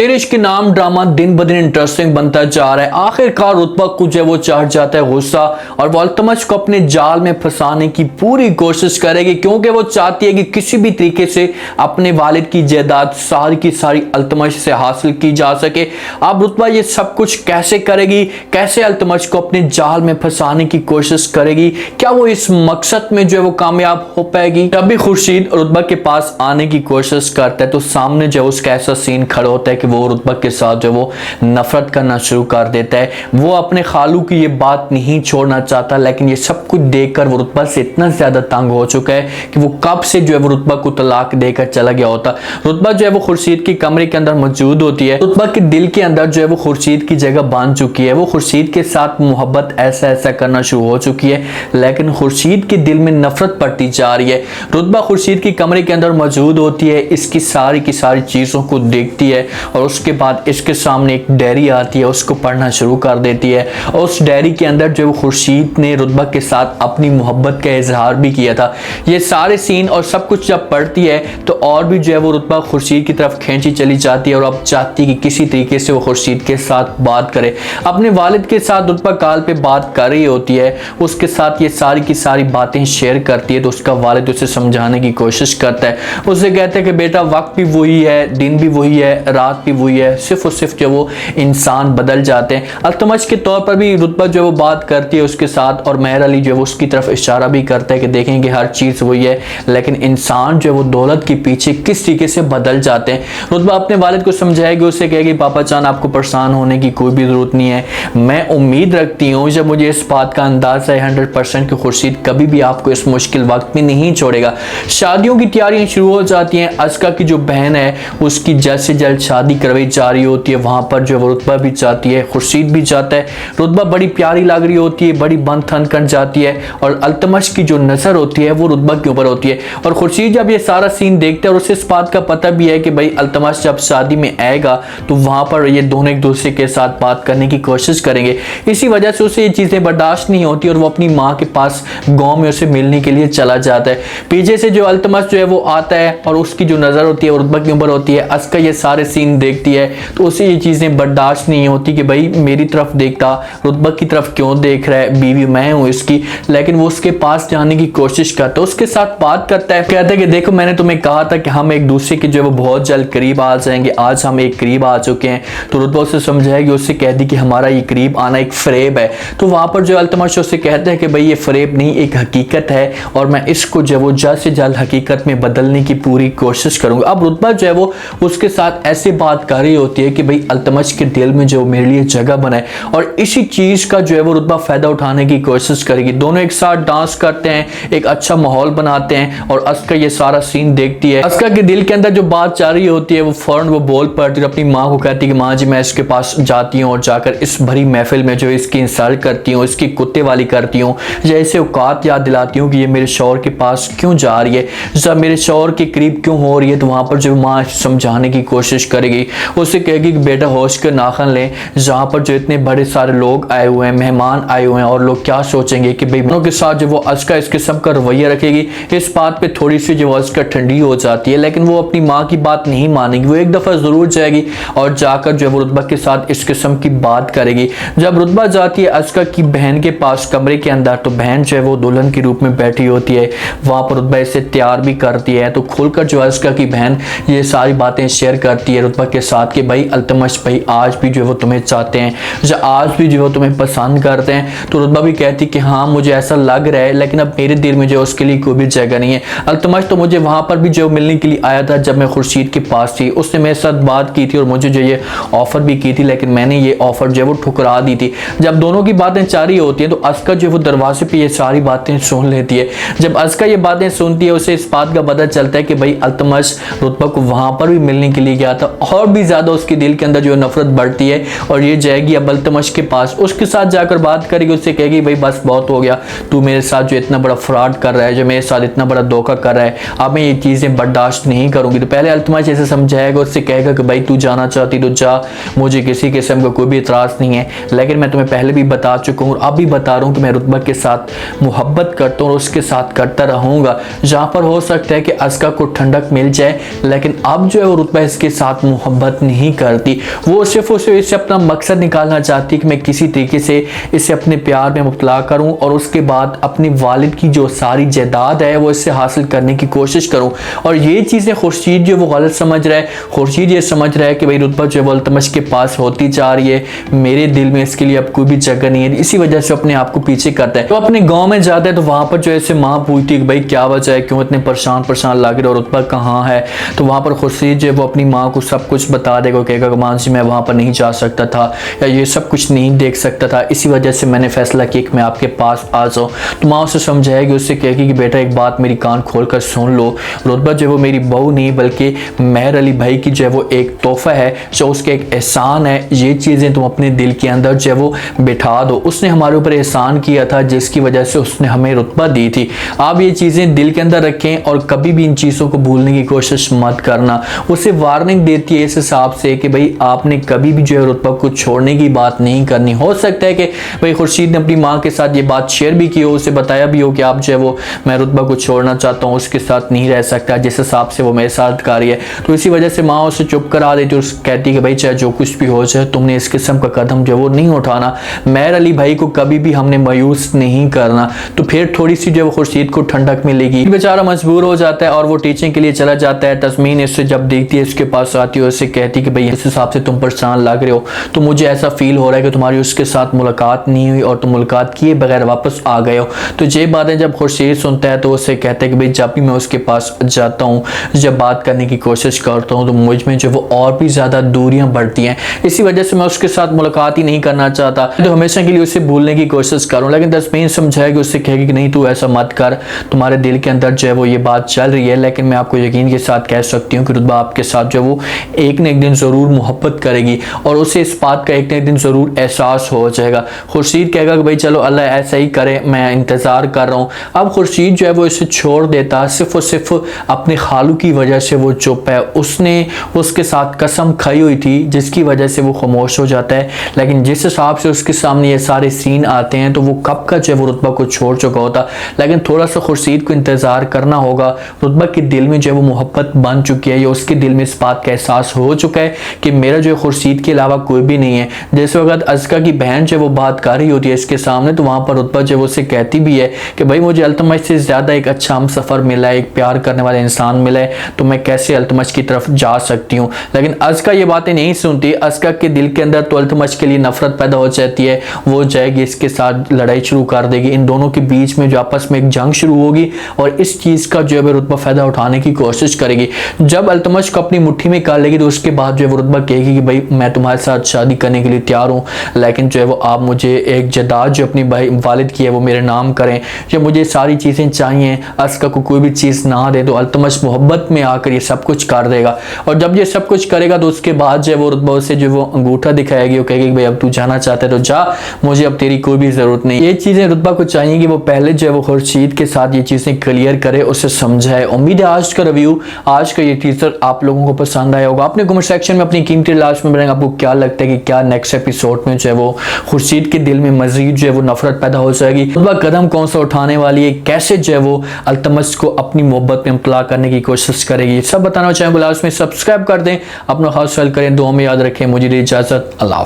तेरे इश्क के नाम ड्रामा दिन ब दिन इंटरेस्टिंग बनता जा रहा है। आखिरकार रुतबा को जो है वो चढ़ जाता है गुस्सा और वो अल्तमश को अपने जाल में फंसाने की पूरी कोशिश करेगी, क्योंकि वो चाहती है कि किसी भी तरीके से अपने वालिद की जायदाद सारी की सारी अल्तमश से हासिल की जा सके। अब रुतबा ये सब कुछ कैसे करेगी, कैसे अल्तमश को अपने जाल में फंसाने की कोशिश करेगी, क्या वो इस मकसद में जो है वो कामयाब हो पाएगी। तभी खुर्शीद रुतबा के पास आने की कोशिश करता है तो सामने जो उसका ऐसा सीन खड़ा होता है कि वो रुतबा के साथ जो वो नफरत करना शुरू कर देता है। वो अपने खालू की ये बात नहीं छोड़ना चाहता, लेकिन ये सब कुछ देखकर वो रुतबा से इतना ज्यादा तंग हो चुका है कि वो कब से जो है वो रुतबा को तलाक देकर चला गया होता। रुतबा जो है वो खुर्शीद की कमरे के अंदर मौजूद होती है। रुतबा के दिल के अंदर जो है वो खुर्शीद की जगह बांध चुकी है। वो खुर्शीद के साथ मोहब्बत ऐसा ऐसा करना शुरू हो चुकी है, लेकिन खुर्शीद के दिल में नफरत बढ़ती जा रही है। रुतबा खुर्शीद की कमरे के अंदर मौजूद होती है, इसकी सारी की सारी चीजों को देखती है और उसके बाद इसके सामने एक डायरी आती है, उसको पढ़ना शुरू कर देती है। और उस डायरी के अंदर जो खुर्शीद ने रुतबा के साथ अपनी मोहब्बत का इजहार भी किया था। ये सारे सीन और सब कुछ जब पढ़ती है तो और भी जो है वो रुतबा खुर्शीद की तरफ खींची चली जाती है और अब चाहती कि किसी तरीके से वो खुर्शीद के साथ बात करे। अपने वालिद के साथ रुतबा कॉल पे बात कर रही होती है, उसके साथ ये सारी की सारी बातें शेयर करती है तो उसका वालिद उसे समझाने की कोशिश करता है। उसे कहता है कि बेटा वक्त भी वही है, दिन भी वही है, रात भी वही है, सिर्फ और सिर्फ जो वो इंसान बदल जाते हैं। अल्तमश के तौर पर भी रुतबा जो वो बात करती है उसके साथ और मेहर अली जो है उसकी तरफ इशारा भी करता है कि देखेंगे हर चीज़ वही है, लेकिन इंसान जो है वो दौलत के पीछे किस तरीके से बदल जाते हैं। रुतबा अपने वालिद को समझाएगी, उसे कहेगी पापा जान आपको परेशान होने की कोई भी ज़रूरत नहीं है। मैं उम्मीद रखती हूँ जब मुझे इस बात का अंदाज़ा है 100% कि खुर्शीद कभी भी आपको इस मुश्किल वक्त में नहीं छोड़ेगा। शादियों की तैयारियां शुरू हो जाती हैं। अस्का की जो बहन है उसकी जल्द से जल्द शादी करवाई जा रही होती है। वहां पर जो रुतबा भी चाहती है, खुर्शीद भी चाहता है। रुतबा बड़ी प्यारी लग रही होती है, बड़ी बन थन कर जाती है और अल्तमश की जो नजर होती है वो रुतबा के ऊपर होती है। और खुर्शीद जब ये सारा सीन देखते हैं और उसे इस बात का पता भी है कि भाई अल्तमश जब शादी में आएगा तो वहां पर ये दोनों एक दूसरे के साथ बात करने की कोशिश करेंगे, इसी वजह से उसे ये चीजें बर्दाश्त नहीं होती और वो अपनी माँ के पास गाँव में उसे मिलने के लिए चला जाता है। पीछे से जो अल्तमश जो है वो आता है और उसकी जो नजर होती है रुतबा के ऊपर होती है। अस्का ये सारे सीन देखती है तो उसे ये चीजें बर्दाश्त नहीं होती कि भाई मेरी तरफ देखता, रुतबा की तरफ क्यों देख रहा है, बीवी मैं हूं इसकी। लेकिन वो उसके पास जाने की कोशिश करता है, उसके साथ बात करता है, कहता है कि देखो मैंने तुम्हें कहा था कि हम एक दूसरे के जो है वो बहुत जल्द करीब आ जाएंगे, आज हम एक करीब आ चुके हैं। तो रुतबा उसे समझाएगी, उससे कह दी कि हमारा ये करीब आना एक फरेब है। तो वहां पर जो अल्तमश उससे कहता है कि भाई ये फरेब नहीं, एक हकीकत है और मैं इसको जो है वो जल्द से जल्द हकीकत में बदलने की पूरी कोशिश करूंगा। अब रुतबा जो है वो उसके साथ ऐसे बात कर रही होती है कि भाई अल्तमश के दिल में जो मेरे लिए जगह बनाए और इसी चीज का जो है वो रुतबा फायदा उठाने की कोशिश करेगी। दोनों एक साथ डांस करते हैं, एक अच्छा माहौल बनाते हैं और अस्का ये सारा सीन देखती है। अस्का के दिल के अंदर जो बात जा रही होती है वो फौरन वो बोल पड़ती है, अपनी माँ को कहती है कि माँ जी मैं इसके पास जाती हूँ और जाकर इस भरी महफिल में जो इसकी इंसल्ट करती हूँ, इसकी कुत्ते वाली करती हूँ, जैसे औकात याद दिलाती हूँ कि ये मेरे शौहर के पास क्यों जा रही है, जब मेरे शौहर के करीब क्यों हो रही है। तो वहां पर जो माँ समझाने की कोशिश करेगी, उससे कहेगी कि बेटा होश के नाखन लें, जहाँ पर जो इतने बड़े सारे लोग आए हुए हैं, मेहमान आए हुए हैं और लोग क्या सोचेंगे कि भाई मेहमानों के साथ जो वो अस्का इस किस्म का रवैया रखेगी। इस बात पे थोड़ी सी जो अस्का ठंडी हो जाती है, लेकिन वो अपनी माँ की बात नहीं मानेगी। वो एक दफा जरूर जाएगी और जाकर जो है वो रुतबा के साथ इस किस्म की बात करेगी। जब रुतबा जाती है अस्का की बहन के पास कमरे के अंदर तो बहन जो है वो दुल्हन के रूप में बैठी होती है। वहां पर रुतबा इसे तैयार भी करती है तो खुलकर जो अस्का की बहन ये सारी बातें शेयर करती है रुतबा के साथ कि भाई अल्तमश भाई आज भी जो है वो तुम्हें चाहते हैं, जो आज भी जो है वो तुम्हें पसंद करते हैं। तो रुतबा भी कहती कि हाँ मुझे ऐसा लग रहा है, लेकिन अब मेरे दिल में जो उसके लिए कोई भी जगह नहीं है। अल्तमश तो मुझे वहां पर भी जो मिलने के लिए आया था जब मैं खुर्शीद के पास थी, उसने मेरे साथ बात की थी और मुझे जो ये ऑफर भी की थी, लेकिन मैंने ये ऑफर जो है वो ठुकरा दी थी। जब दोनों की बातें जारी होती हैं तो अस्का जो है वो दरवाजे पे ये सारी बातें सुन लेती है। जब अस्का ये बातें सुनती है उसे इस बात का पता चलता है कि भाई अल्तमश रुतबा को वहां पर भी मिलने के लिए गया था और भी ज्यादा उसके दिल के अंदर जो नफरत बढ़ती है और ये जाएगी अब अल्तमश के पास, उसके साथ जाकर बात करेगी, उससे कहेगी भाई बस बहुत हो गया, तू मेरे साथ जो इतना बड़ा फ्रॉड कर रहा है, जो मेरे साथ इतना बड़ा धोखा कर रहा है, अब मैं ये चीजें बर्दाश्त नहीं करूंगी। तो पहले अल्तमश ऐसे समझाएगा, उससे कहेगा कि भाई तू जाना चाहती तो जा, मुझे किसी किस्म का कोई भी इतराज नहीं है, लेकिन मैं तुम्हें पहले भी बता चुका हूँ और अब भी बता रहा हूँ कि मैं रुतबा के साथ मोहब्बत करता हूँ और उसके साथ करता रहूंगा। जहां पर हो सकता है कि अस्का को ठंडक मिल जाए, लेकिन अब जो है वो रुतबा इसके साथ मोहब्बत नहीं करती, वो सिर्फ उसे इससे अपना मकसद निकालना चाहती है कि मैं किसी तरीके से इसे अपने प्यार में मुब्तला करूं और उसके बाद अपने वालिद की जो सारी जायदाद है वो इससे हासिल करने की कोशिश करूं। और ये चीज़ें खुर्शीद जो वो गलत समझ रहा है। खुर्शीद ये समझ रहा है कि भाई रुतबा जो है अल्तमश के पास होती जा रही है, मेरे दिल में इसके लिए अब कोई भी जगह नहीं है, इसी वजह से अपने आप को पीछे करता है। तो अपने गाँव में जाता है तो वहाँ पर जो है माँ पूछती है कि भाई क्या वजह है, क्यों इतने परेशान परेशान लग रहे हो, रुतबा कहाँ है। तो वहाँ पर खुर्शीद जो है वो अपनी माँ को सब कुछ बता देगा, कहेगा मान जी मैं वहाँ पर नहीं जा सकता था या ये सब कुछ नहीं देख सकता था, इसी वजह से मैंने फैसला किया कि मैं आपके पास आ जाऊँ। तो माँ उसे समझाएगी, उससे कहेगी कि बेटा एक बात मेरी कान खोल कर सुन लो, रुतबा जो है वो मेरी बहू नहीं बल्कि मेहर अली भाई की जो है वो एक तोहफा है, जो उसका एक एहसान है। ये चीज़ें तुम अपने दिल के अंदर जो है वो बिठा दो। उसने हमारे ऊपर एहसान किया था जिसकी वजह से उसने हमें रुतबा दी थी। आप ये चीज़ें दिल के अंदर रखें और कभी भी इन चीज़ों को भूलने की कोशिश मत करना। उसे वार्निंग देती है इस हिसाब से कि भाई आपने कभी भी जो है रुतबा को छोड़ने की बात नहीं करनी। हो सकता है कि भाई खुर्शीद ने अपनी माँ के साथ ये बात शेयर भी की हो, उसे बताया भी हो कि आप जो है वो मैं रुतबा को छोड़ना चाहता हूँ, उसके साथ नहीं रह सकता जिस हिसाब से वो मेरे साथ कर रही है। तो इसी वजह से माँ उसे चुप करा देती और कहती कि भाई चाहे जो कुछ भी हो जाए तुमने इस किस्म का कदम जो है वो नहीं उठाना, मेहर अली भाई को कभी भी हमने मायूस नहीं करना। तो फिर थोड़ी सी जो है वो खुर्शीद को ठंडक मिलेगी। बेचारा मजबूर हो जाता है और वो टीचिंग के लिए चला जाता है। तस्मीन इससे जब देखती है इसके पास आती है, उससे कहती कि भाई इस हिसाब से तुम परेशान लग रहे हो, तो मुझे ऐसा फील हो रहा है कि तुम्हारी उसके साथ मुलाकात नहीं हुई और तुम मुलाकात किए बगैर वापस आ गए हो। तो ये बातें जब खुर्शीद सुनता है तो उससे कहते हैं कि भाई जब भी मैं उसके पास जाता हूँ, जब बात करने की कोशिश करता हूँ तो मुझ में जो वो और भी ज़्यादा दूरियां बढ़ती हैं, इसी वजह से मैं उसके साथ मुलाकात ही नहीं करना चाहता, तो हमेशा के लिए उसे भूलने की कोशिश करूँ। लेकिन तस्मीन समझाएगी, उससे कहेगी कि नहीं तू ऐसा मत कर, तुम्हारे दिल के अंदर जो है वो ये बात चल रही है, लेकिन मैं आपको यकीन के साथ कह सकती हूँ कि रुतबा आपके साथ जो वो एक न एक दिन ज़रूर मोहब्बत करेगी और उसे इस बात का एक न एक दिन ज़रूर एहसास हो जाएगा। खुर्शीद कहेगा कि भाई चलो अल्लाह ऐसा ही करे, मैं इंतज़ार कर रहा हूँ। अब खुर्शीद जो है वो इसे छोड़ देता, सिर्फ और सिर्फ अपने खालू की वजह से वो चुप है। उसने उसके साथ कसम खाई हुई थी जिसकी वजह से वो खामोश हो जाता है। लेकिन जिस हिसाब से उसके सामने ये सारे सीन आते हैं तो वो कब का जो है वो रुतबा को छोड़ चुका होता। लेकिन थोड़ा सा खुर्शीद को इंतज़ार करना होगा। रुतबा के दिल में जो है वो मोहब्बत बन चुकी है, या उसके दिल में इस बात का एहसास हो चुका है कि मेरा जो है खुर्शीद के अलावा कोई भी नहीं है। जैसे वक्त अज़का की बहन जो है वो बात कर रही होती है इसके सामने, तो वहाँ पर रुतबा जो है वो उससे कहती भी है कि भाई मुझे अल्तमश से ज़्यादा एक अच्छा हम सफ़र मिला है, एक प्यार करने वाला इंसान मिला है, तो मैं कैसे अल्तमश की तरफ जा सकती हूँ। लेकिन अज़का ये बातें नहीं सुनती। अज़का के दिल के अंदर तो अल्तमश के लिए नफरत पैदा हो जाती है, वो जाएगी इसके साथ लड़ाई शुरू कर देगी। इन दोनों के बीच में जो आपस में एक जंग शुरू होगी और इस चीज़ का जो है रुतबा फ़ायदा उठाने की कोशिश करेगी। जब अल्तमश को अपनी मुट्ठी में कर लेगी तो उसके बाद जो है रुतबा कहेगी कि भाई मैं तुम्हारे साथ शादी करने के लिए तैयार हूँ, लेकिन जो है वो आप मुझे एक जायदाद जो अपनी भाई वालिद की है वो मेरे नाम करें, जो मुझे सारी चीज़ें चाहिए, अज़का को कोई भी चीज़ ना दे। तो अल्तमश मोहब्बत में आकर ये सब कुछ कर देगा और जब ये सब कुछ करेगा तो उसके बाद जो है वो रुतबा से जो वो अंगूठा दिखाएगी, वो कहेगी भाई अब तू जाना चाहता है तो जा, मुझे अब तेरी कोई भी ज़रूरत नहीं। ये चीज़ें रुतबा को चाहिए कि वो पहले जो है वो खुर्शीद के साथ ये चीज़ें क्लियर करे, उसे समझाए। उम्मीद है आज का रिव्यू, आज का ये टीजर आप लोगों को पसंद आया होगा। अपने कमेंट सेक्शन में अपनी कीमती लास्ट में बताएंगे आपको क्या लगता है कि क्या नेक्स्ट एपिसोड में जो है वो खुर्शीद के दिल में मजीद जो है वो नफरत पैदा हो जाएगी, रुतबा कदम कौन सा उठाने वाली है, कैसे जो है वो अल्तमश को अपनी मोहब्बत में इम्तला करने की कोशिश करेगी, सब बताना चाहेंगे। लास्ट में सब्सक्राइब कर दें, अपना खास ख्याल करें, दुआ में याद रखें। मुझे इजाज़त, अल्लाह।